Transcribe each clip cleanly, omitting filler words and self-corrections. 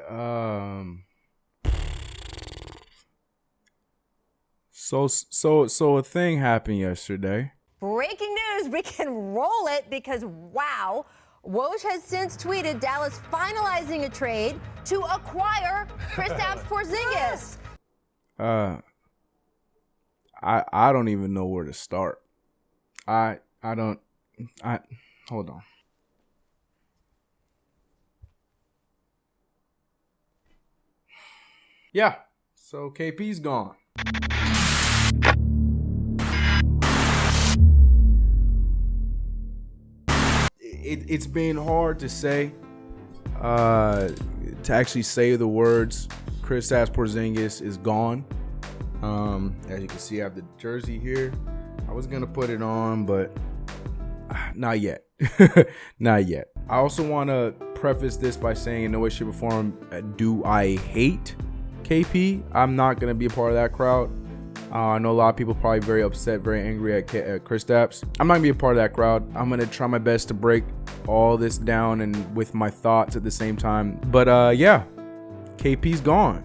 Um. So a thing happened yesterday. Breaking news, we can roll it because, wow, Woj has since tweeted Dallas finalizing a trade to acquire Kristaps Porzingis. I don't even know where to start. Hold on. Yeah, so KP's gone. It's been hard to say, to actually say the words Kristaps Porzingis is gone. As you can see, I have the jersey here. I was gonna put it on, but not yet. Not yet. I also want to preface this by saying in no way, shape, or form do I hate KP. I'm not gonna be a part of that crowd. I know a lot of people probably very upset, very angry at Kristaps. I'm not gonna be a part of that crowd. I'm gonna try my best to break all this down and with my thoughts at the same time. But yeah, KP's gone.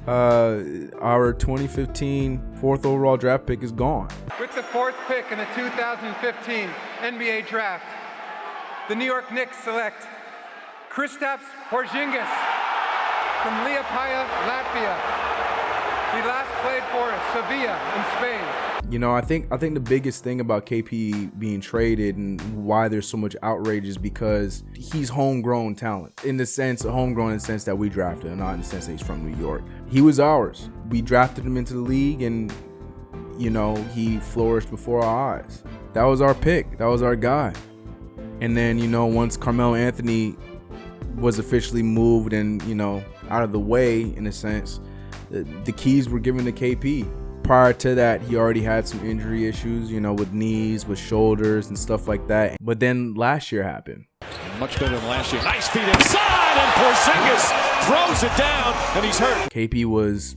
Our 2015 fourth overall draft pick is gone. With the fourth pick in the 2015 NBA draft, the New York Knicks select Kristaps Porzingis from Liepaja, Latvia. He last played for Sevilla in Spain. You know, I think the biggest thing about KP being traded and why there's so much outrage is because he's homegrown talent. Homegrown in the sense that we drafted him, not in the sense that he's from New York. He was ours. We drafted him into the league and, you know, he flourished before our eyes. That was our pick. That was our guy. And then, you know, once Carmelo Anthony was officially moved and, you know, out of the way, in a sense, the keys were given to KP. Prior to that, he already had some injury issues, you know, with knees, with shoulders and stuff like that. But then last year happened. Much better than last year. Nice feed inside, and Porzingis throws it down, and he's hurt. KP was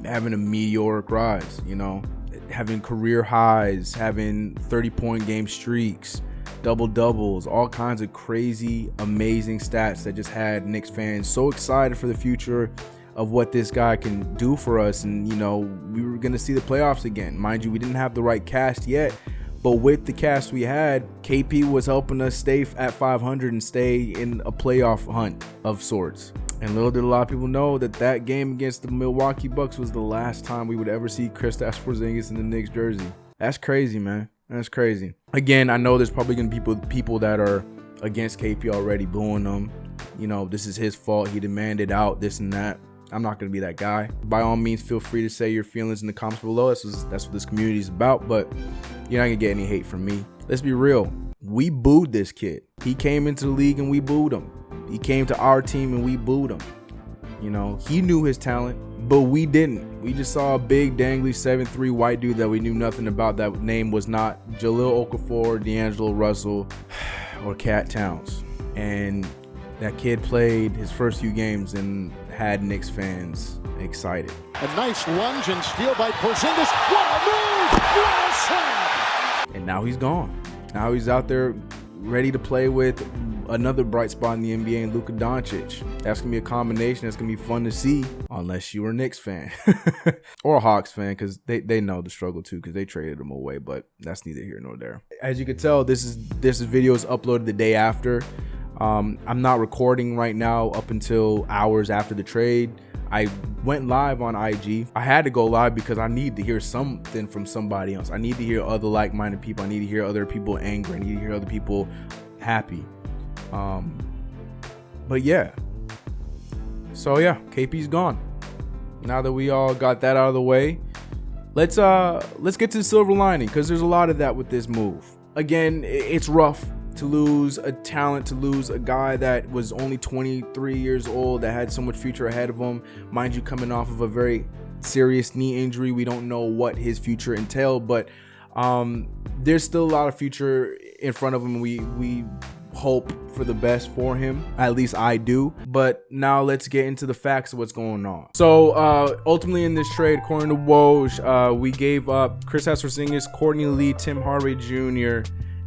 having a meteoric rise, you know, having career highs, having 30-point game streaks, double-doubles, all kinds of crazy, amazing stats that just had Knicks fans so excited for the future of what this guy can do for us. And, you know, we were going to see the playoffs again. Mind you, we didn't have the right cast yet, but with the cast we had, KP was helping us stay at 500 and stay in a playoff hunt of sorts. And little did a lot of people know that game against the Milwaukee Bucks was the last time we would ever see Kristaps Porzingis in the Knicks jersey. That's crazy, man. That's crazy. Again, I know there's probably going to be people that are against KP already, booing him. You know, this is his fault. He demanded out, this and that. I'm not going to be that guy. By all means, feel free to say your feelings in the comments below. That's what this community is about, but you're not going to get any hate from me. Let's be real. We booed this kid. He came into the league and we booed him. He came to our team and we booed him. You know, he knew his talent, but we didn't. We just saw a big, dangly 7'3" white dude that we knew nothing about. That name was not Jahlil Okafor, D'Angelo Russell, or Cat Towns. And that kid played his first few games and had Knicks fans excited. A nice lunge and steal by Porzingis. What a move! What a shot! And now he's gone. Now he's out there ready to play with another bright spot in the NBA and Luka Doncic. That's going to be a combination that's going to be fun to see, unless you're a Knicks fan or a Hawks fan, because they know the struggle too, because they traded him away, but that's neither here nor there. As you can tell, this video is uploaded the day after. I'm not recording right now up until hours after the trade. I went live on IG. I had to go live because I need to hear something from somebody else. I need to hear other like-minded people. I need to hear other people angry. I need to hear other people happy. But yeah. So yeah, KP's gone. Now that we all got that out of the way, let's get to the silver lining, because there's a lot of that with this move. Again, it's rough to lose a talent, to lose a guy that was only 23 years old, that had so much future ahead of him. Mind you, coming off of a very serious knee injury. We don't know what his future entailed, but there's still a lot of future in front of him. We hope for the best for him. At least I do. But now let's get into the facts of what's going on. So ultimately in this trade, according to Woj, we gave up Kristaps Porzingis, Courtney Lee, Tim Hardaway Jr.,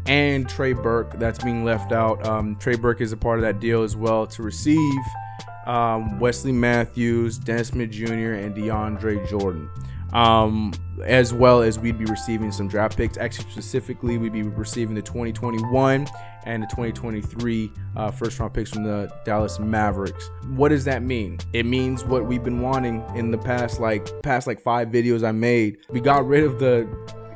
and Trey Burke. That's being left out. Trey Burke is a part of that deal as well, to receive Wesley Matthews, Dennis Smith Jr., and DeAndre Jordan. As well as we'd be receiving some draft picks. Actually, specifically, we'd be receiving the 2021 and the 2023 first round picks from the Dallas Mavericks. What does that mean? It means what we've been wanting in the past 5 videos I made. We got rid of the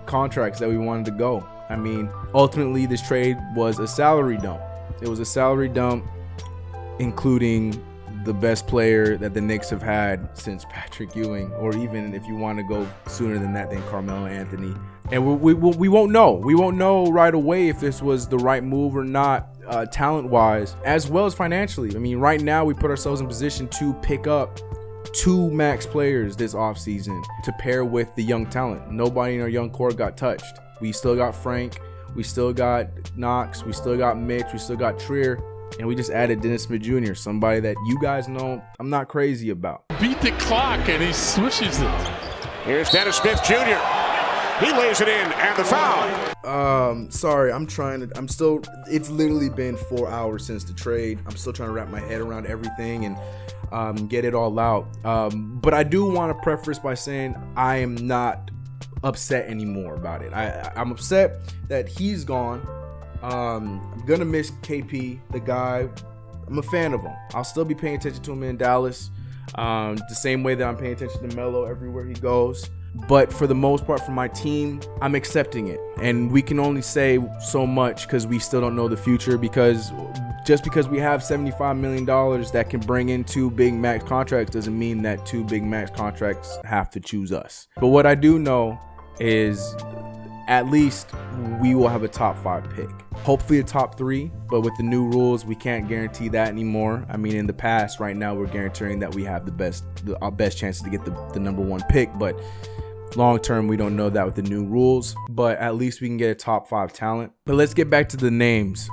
contracts that we wanted to go. I mean, ultimately, this trade was a salary dump. It was a salary dump, including the best player that the Knicks have had since Patrick Ewing, or even if you want to go sooner than that, then Carmelo Anthony. And we won't know. We won't know right away if this was the right move or not, talent-wise, as well as financially. I mean, right now we put ourselves in position to pick up 2 max players this offseason to pair with the young talent. Nobody in our young core got touched. We still got Frank. We still got Knox. We still got Mitch. We still got Trier. And we just added Dennis Smith Jr., somebody that you guys know I'm not crazy about. Beat the clock, and he swishes it. Here's Dennis Smith Jr. He lays it in, and the foul. Sorry, it's literally been 4 hours since the trade. I'm still trying to wrap my head around everything and get it all out. But I do want to preface by saying I am not upset anymore about it. I'm upset that he's gone. I'm gonna miss KP, the guy. I'm a fan of him. I'll still be paying attention to him in Dallas, the same way that I'm paying attention to Melo everywhere he goes. But for the most part, for my team, I'm accepting it. And we can only say so much because we still don't know the future, because just because we have $75 million that can bring in 2 big max contracts doesn't mean that 2 big max contracts have to choose us. But what I do know is at least we will have a top 5 pick. Hopefully a top 3, but with the new rules, we can't guarantee that anymore. I mean, in the past, right now, we're guaranteeing that we have our best chances to get the number 1 pick, but long term, we don't know that with the new rules, but at least we can get a top 5 talent. But let's get back to the names.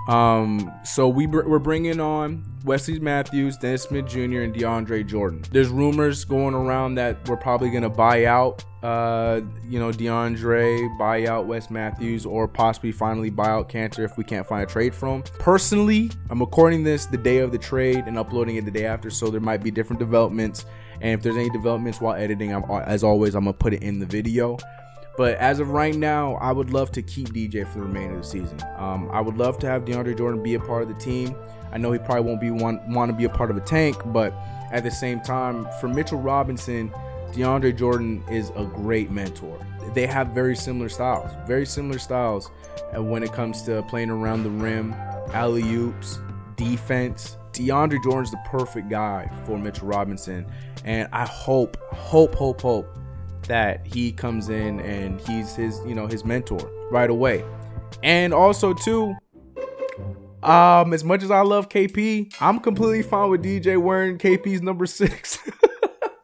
So we're bringing on Wesley Matthews, Dennis Smith Jr., and DeAndre Jordan. There's rumors going around that we're probably going to buy out DeAndre, buy out Wes Matthews, or possibly finally buy out Cantor if we can't find a trade for him. Personally, I'm recording this the day of the trade and uploading it the day after, so there might be different developments. And if there's any developments while editing, as always, I'm going to put it in the video. But as of right now, I would love to keep DJ for the remainder of the season. I would love to have DeAndre Jordan be a part of the team. I know he probably won't want to be a part of a tank, but at the same time, for Mitchell Robinson, DeAndre Jordan is a great mentor. They have very similar styles when it comes to playing around the rim, alley-oops, defense. DeAndre Jordan's the perfect guy for Mitchell Robinson, and I hope that he comes in and he's his mentor right away. And also too, as much as I love KP, I'm completely fine with DJ wearing KP's number 6.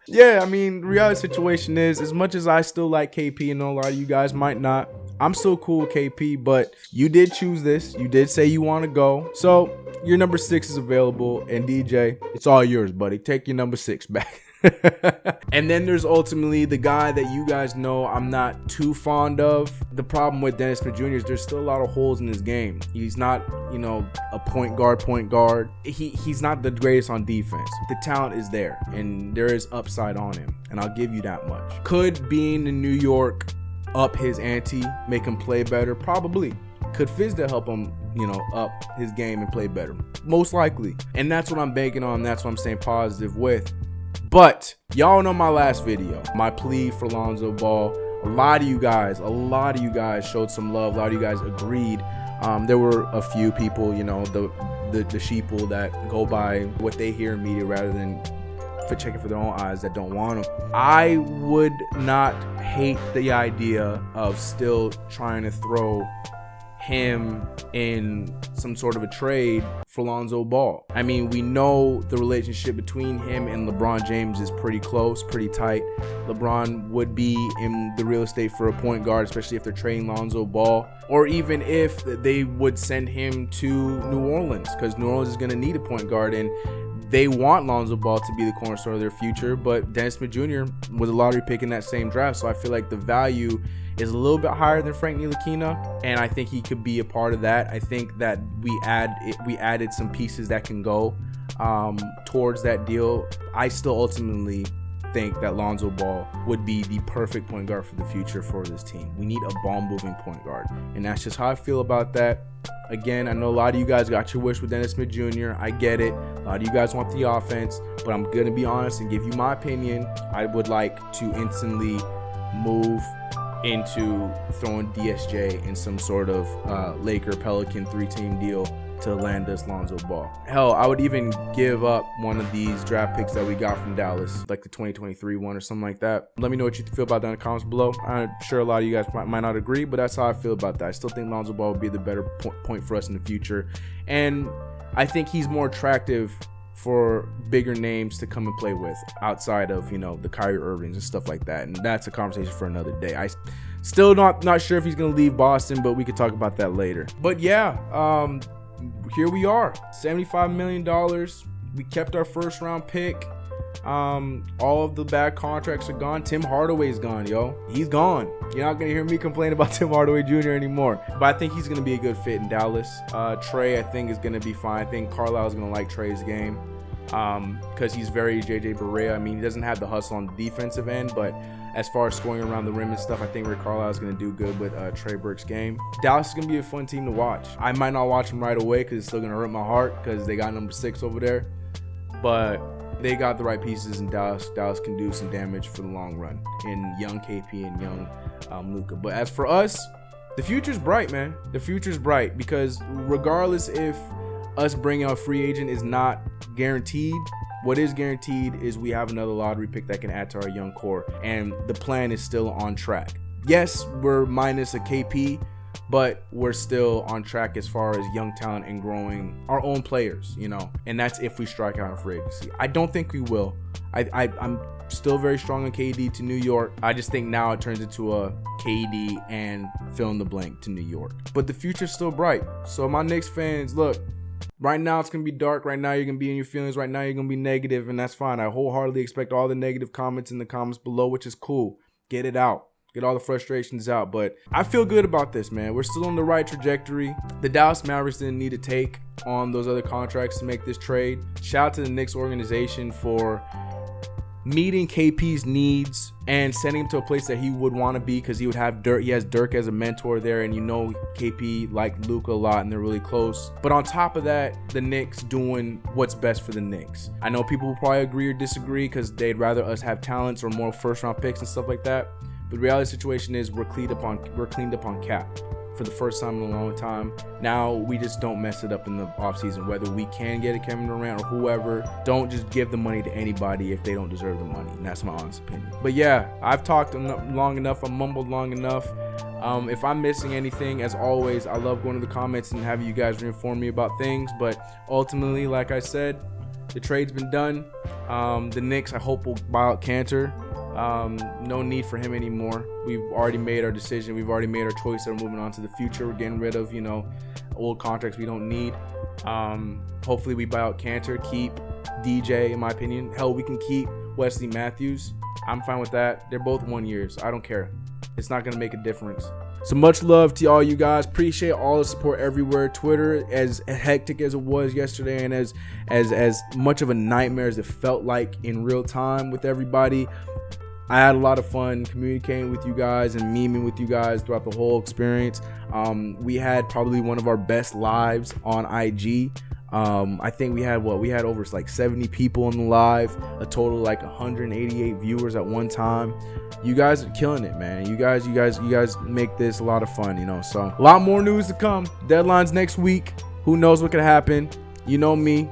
Yeah, I mean, the reality situation is, as much as I still like KP, and a lot of you guys might not, I'm still cool with KP, but you did choose this. You did say you want to go. So your number 6 is available, and DJ, it's all yours, buddy. Take your number 6 back. And then there's ultimately the guy that you guys know I'm not too fond of. The problem with Dennis Smith Jr. is there's still a lot of holes in his game. He's not, a point guard. He's not the greatest on defense. The talent is there, and there is upside on him, and I'll give you that much. Could being in New York up his ante, make him play better? Probably. Could Fizdale help him, up his game and play better? Most likely. And that's what I'm banking on. That's what I'm staying positive with. But y'all know my last video, my plea for Lonzo Ball. A lot of you guys showed some love. A lot of you guys agreed. There were a few people, the sheeple that go by what they hear in media rather than for checking for their own eyes that don't want them. I would not hate the idea of still trying to throw him in some sort of a trade for Lonzo Ball. I mean, we know the relationship between him and LeBron James is pretty close, pretty tight. LeBron would be in the real estate for a point guard, especially if they're trading Lonzo Ball, or even if they would send him to New Orleans, because New Orleans is going to need a point guard, and they want Lonzo Ball to be the cornerstone of their future, but Dennis Smith Jr. was a lottery pick in that same draft, so I feel like the value is a little bit higher than Frank Ntilikina, and I think he could be a part of that. I think that we added some pieces that can go towards that deal. I still ultimately think that Lonzo Ball would be the perfect point guard for the future for this team. We need a ball-moving point guard, and that's just how I feel about that. Again, I know a lot of you guys got your wish with Dennis Smith Jr. I get it. A lot of you guys want the offense, but I'm going to be honest and give you my opinion. I would like to instantly move into throwing DSJ in some sort of Laker Pelican 3-team deal to land us Lonzo Ball. Hell, I would even give up one of these draft picks that we got from Dallas, like the 2023 one or something like that. Let me know what you feel about that in the comments below. I'm sure a lot of you guys might not agree, but that's how I feel about that. I still think Lonzo Ball would be the better point for us in the future, and I think he's more attractive for bigger names to come and play with outside of, the Kyrie Irvings and stuff like that, and that's a conversation for another day. I still not sure if he's gonna leave Boston, but we could talk about that later. But yeah, here we are, $75 million. We kept our first round pick. All of the bad contracts are gone. Tim Hardaway's gone, yo. He's gone. You're not gonna hear me complain about Tim Hardaway Jr. anymore. But I think he's gonna be a good fit in Dallas. Trey, I think, is gonna be fine. I think Carlisle's gonna like Trey's game because he's very JJ Barea. I mean, he doesn't have the hustle on the defensive end, but as far as scoring around the rim and stuff, I think Rick Carlisle is going to do good with Trey Burke's game. Dallas is going to be a fun team to watch. I might not watch them right away because it's still going to hurt my heart because they got number 6 over there. But they got the right pieces in Dallas. Dallas can do some damage for the long run in young KP and young Luka. But as for us, the future's bright, man. The future's bright because regardless if us bringing out a free agent is not guaranteed, what is guaranteed is we have another lottery pick that can add to our young core, and the plan is still on track. Yes, we're minus a KP, but we're still on track as far as young talent and growing our own players, and that's if we strike out in free agency. I don't think we will. I'm still very strong on KD to New York. I just think now it turns into a KD and fill in the blank to New York. But the future's still bright. So my Knicks fans, look, right now it's going to be dark. Right now you're going to be in your feelings. Right now you're going to be negative, and that's fine. I wholeheartedly expect all the negative comments in the comments below, which is cool. Get it out. Get all the frustrations out. But I feel good about this, man. We're still on the right trajectory. The Dallas Mavericks didn't need to take on those other contracts to make this trade. Shout out to the Knicks organization for meeting KP's needs and sending him to a place that he would want to be because he would have Dirk. He has Dirk as a mentor there, and KP liked Luka a lot, and they're really close. But on top of that, the Knicks doing what's best for the Knicks. I know people will probably agree or disagree because they'd rather us have talents or more first-round picks and stuff like that. But the reality situation is we're cleaned up on cap for the first time in a long time. Now we just don't mess it up in the offseason. Whether we can get a Kevin Durant or whoever, don't just give the money to anybody if they don't deserve the money. And that's my honest opinion. But yeah, I've talked long enough. I mumbled long enough. If I'm missing anything, as always, I love going to the comments and having you guys reinform me about things. But ultimately, like I said, the trade's been done. The Knicks, I hope, will buy out Cantor. No need for him anymore. We've already made our decision. We've already made our choice. We're moving on to the future. We're getting rid of, old contracts we don't need. Hopefully we buy out Cantor, keep DJ, in my opinion. Hell, we can keep Wesley Matthews. I'm fine with that. They're both 1 years. I don't care. It's not going to make a difference. So much love to all you guys. Appreciate all the support everywhere. Twitter, as hectic as it was yesterday and as much of a nightmare as it felt like in real time with everybody, I had a lot of fun communicating with you guys and memeing with you guys throughout the whole experience. We had probably one of our best lives on IG. I think we had over like 70 people in the live, a total of like 188 viewers at one time. You guys are killing it, man. You guys make this a lot of fun, so a lot more news to come. Deadline's next week. Who knows what could happen? You know me,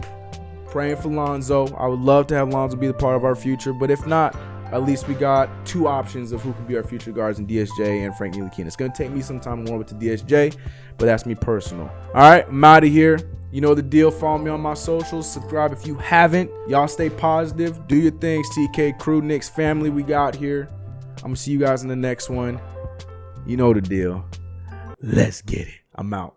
praying for Lonzo. I would love to have Lonzo be the part of our future, but if not, at least we got 2 options of who could be our future guards in DSJ and Frank Ntilikina. It's going to take me some time more with the DSJ, but that's me personal. All right, I'm out of here. You know the deal. Follow me on my socials. Subscribe if you haven't. Y'all stay positive. Do your things, TK Crew, Knicks family we got here. I'm going to see you guys in the next one. You know the deal. Let's get it. I'm out.